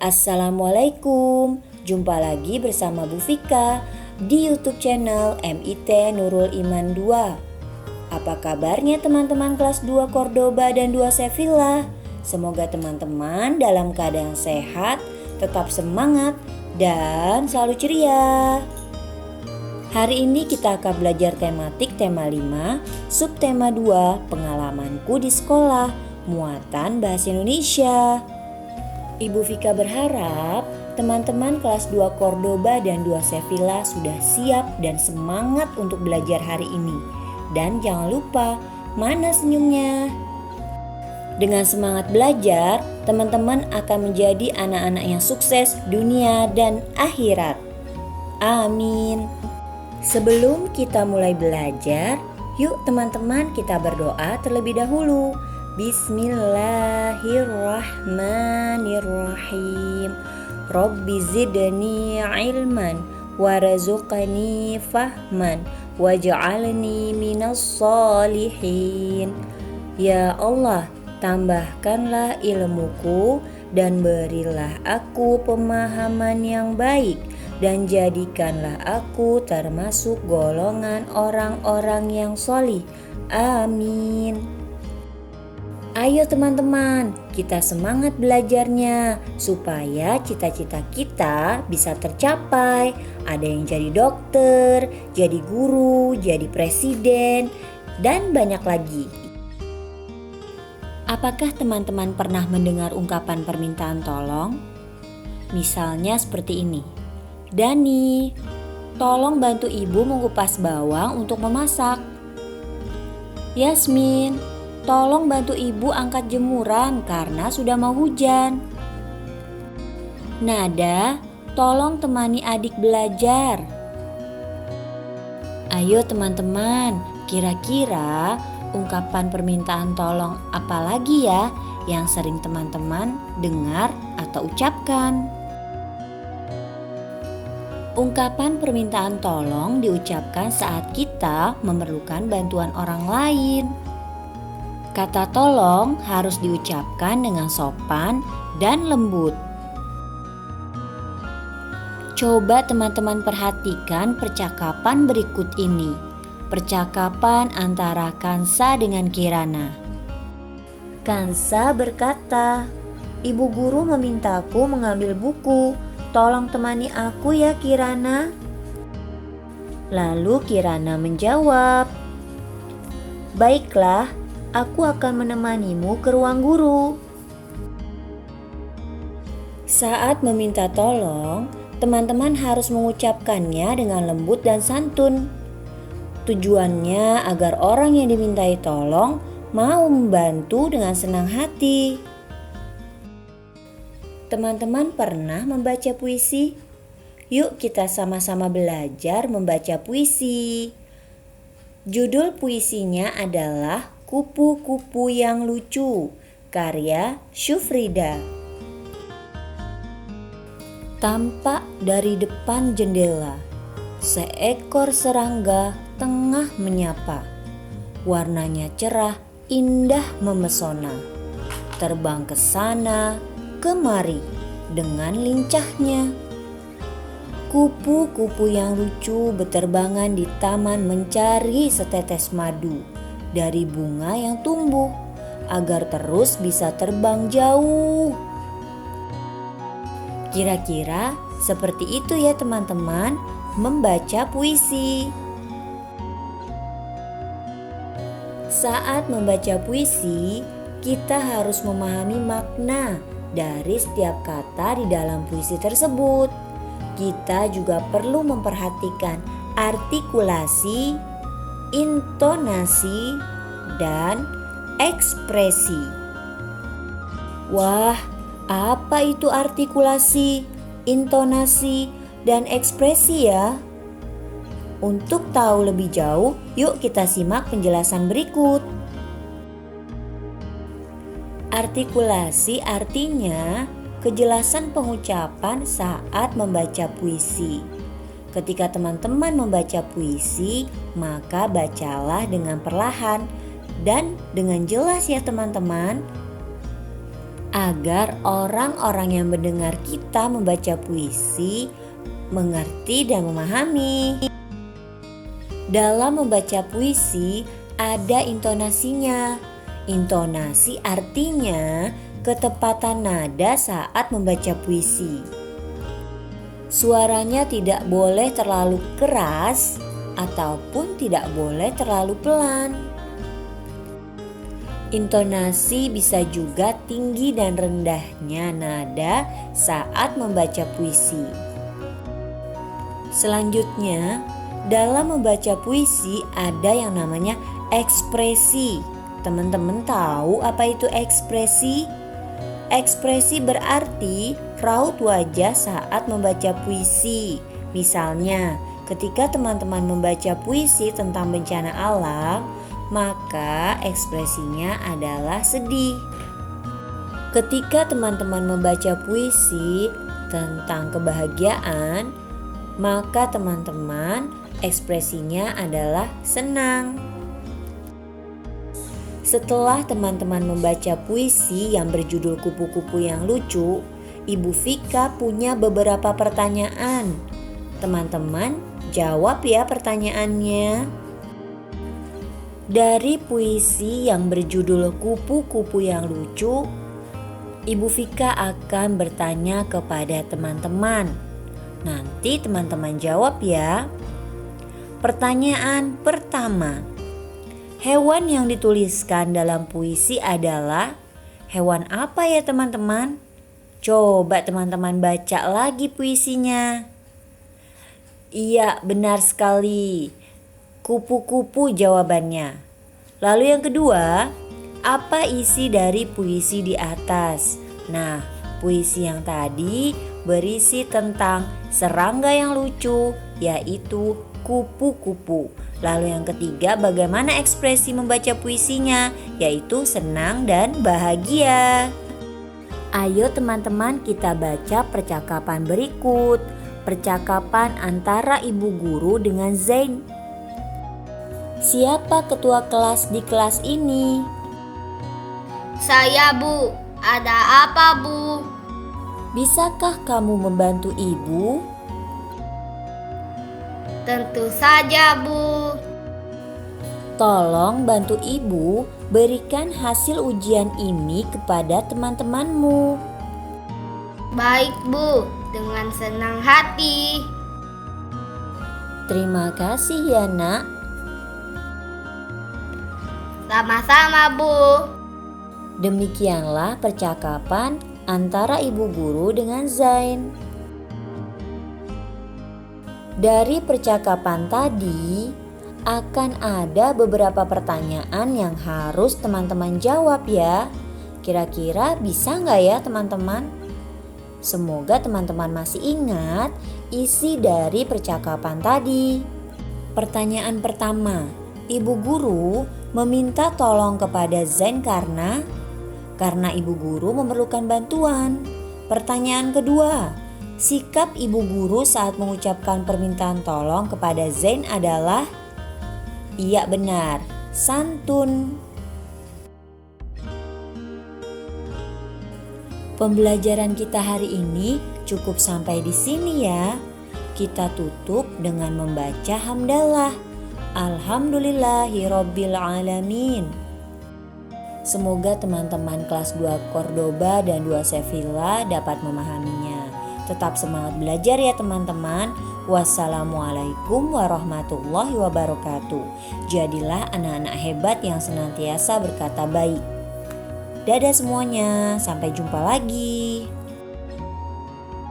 Assalamualaikum, jumpa lagi bersama Bu Vika di YouTube channel MIT Nurul Iman 2. Apa kabarnya teman-teman kelas 2 Cordoba dan 2 Sevilla? Semoga teman-teman dalam keadaan sehat, tetap semangat, dan selalu ceria. Hari ini kita akan belajar tematik tema 5, subtema 2, pengalamanku di sekolah, muatan bahasa Indonesia. Ibu Vika berharap teman-teman kelas 2 Cordoba dan 2 Sevilla sudah siap dan semangat untuk belajar hari ini. Dan jangan lupa, mana senyumnya? Dengan semangat belajar, teman-teman akan menjadi anak-anak yang sukses dunia dan akhirat. Amin. Sebelum kita mulai belajar, yuk teman-teman kita berdoa terlebih dahulu. Bismillahirrahmanirrahim. Rabbi zidni ilman warzuqni fahman waj'alni minas solihin. Ya Allah, tambahkanlah ilmuku dan berilah aku pemahaman yang baik, dan jadikanlah aku termasuk golongan orang-orang yang sholih. Amin. Ayo teman-teman, kita semangat belajarnya supaya cita-cita kita bisa tercapai. Ada yang jadi dokter, jadi guru, jadi presiden, dan banyak lagi. Apakah teman-teman pernah mendengar ungkapan permintaan tolong? Misalnya seperti ini. Dani, tolong bantu ibu mengupas bawang untuk memasak. Yasmin, tolong bantu ibu angkat jemuran karena sudah mau hujan. Nada, tolong temani adik belajar. Ayo teman-teman, kira-kira ungkapan permintaan tolong apa lagi ya yang sering teman-teman dengar atau ucapkan? Ungkapan permintaan tolong diucapkan saat kita memerlukan bantuan orang lain. Kata tolong harus diucapkan dengan sopan dan lembut. Coba teman-teman perhatikan percakapan berikut ini. Percakapan antara Kansa dengan Kirana. Kansa berkata, "Ibu guru memintaku mengambil buku. Tolong temani aku ya Kirana." Lalu Kirana menjawab, "Baiklah, aku akan menemanimu ke ruang guru." Saat meminta tolong, teman-teman harus mengucapkannya dengan lembut dan santun. Tujuannya agar orang yang dimintai tolong mau membantu dengan senang hati. Teman-teman pernah membaca puisi? Yuk kita sama-sama belajar membaca puisi. Judul puisinya adalah Kupu-kupu yang lucu, karya Syufrida. Tampak dari depan jendela, seekor serangga tengah menyapa. Warnanya cerah, indah memesona. Terbang ke sana, kemari dengan lincahnya. Kupu-kupu yang lucu beterbangan di taman mencari setetes madu dari bunga yang tumbuh agar terus bisa terbang jauh. Kira-kira seperti itu ya teman-teman membaca puisi. Saat membaca puisi, kita harus memahami makna dari setiap kata di dalam puisi tersebut. Kita juga perlu memperhatikan artikulasi, intonasi, dan ekspresi. Wah, apa itu artikulasi, intonasi, dan ekspresi ya? Untuk tahu lebih jauh, yuk kita simak penjelasan berikut. Artikulasi artinya kejelasan pengucapan saat membaca puisi. Ketika teman-teman membaca puisi, maka bacalah dengan perlahan dan dengan jelas ya teman-teman. agar orang-orang yang mendengar kita membaca puisi mengerti dan memahami. Dalam membaca puisi ada intonasinya. Intonasi artinya ketepatan nada saat membaca puisi. Suaranya tidak boleh terlalu keras ataupun tidak boleh terlalu pelan. Intonasi bisa juga tinggi dan rendahnya nada saat membaca puisi. Selanjutnya, dalam membaca puisi ada yang namanya ekspresi. Teman-teman tahu apa itu ekspresi? Ekspresi berarti raut wajah saat membaca puisi. Misalnya, ketika teman-teman membaca puisi tentang bencana alam, maka ekspresinya adalah sedih. Ketika teman-teman membaca puisi tentang kebahagiaan, maka teman-teman ekspresinya adalah senang. Setelah teman-teman membaca puisi yang berjudul Kupu-Kupu yang Lucu, Ibu Vika punya beberapa pertanyaan. Teman-teman jawab ya pertanyaannya. Dari puisi yang berjudul Kupu-Kupu yang Lucu, Ibu Vika akan bertanya kepada teman-teman. Nanti teman-teman jawab ya. Pertanyaan pertama, hewan yang dituliskan dalam puisi adalah hewan apa ya teman-teman? Coba teman-teman baca lagi puisinya. Iya, benar sekali. Kupu-kupu jawabannya. Lalu yang kedua, apa isi dari puisi di atas? Nah, puisi yang tadi berisi tentang serangga yang lucu, yaitu kupu-kupu. Lalu yang ketiga, bagaimana ekspresi membaca puisinya, yaitu senang dan bahagia. Ayo teman-teman kita baca percakapan berikut. Percakapan antara ibu guru dengan Zain. Siapa ketua kelas di kelas ini? Saya, Bu. Ada apa, Bu? Bisakah kamu membantu ibu? Tentu saja, Bu. Tolong bantu ibu berikan hasil ujian ini kepada teman-temanmu. Baik, Bu. Dengan senang hati. Terima kasih ya nak. Sama-sama, Bu. Demikianlah percakapan antara ibu guru dengan Zain. Dari percakapan tadi akan ada beberapa pertanyaan yang harus teman-teman jawab ya. Kira-kira bisa nggak ya teman-teman? Semoga teman-teman masih ingat isi dari percakapan tadi. Pertanyaan pertama, ibu guru meminta tolong kepada Zain karena ibu guru memerlukan bantuan. Pertanyaan kedua, sikap ibu guru saat mengucapkan permintaan tolong kepada Zain adalah iya benar, santun. Pembelajaran kita hari ini cukup sampai di sini ya. Kita tutup dengan membaca hamdalah. Alhamdulillahirabbil alamin. Semoga teman-teman kelas 2 Cordoba dan 2 Sevilla dapat memahaminya. Tetap semangat belajar ya teman-teman. Wassalamualaikum warahmatullahi wabarakatuh. Jadilah anak-anak hebat yang senantiasa berkata baik. Dadah semuanya, sampai jumpa lagi.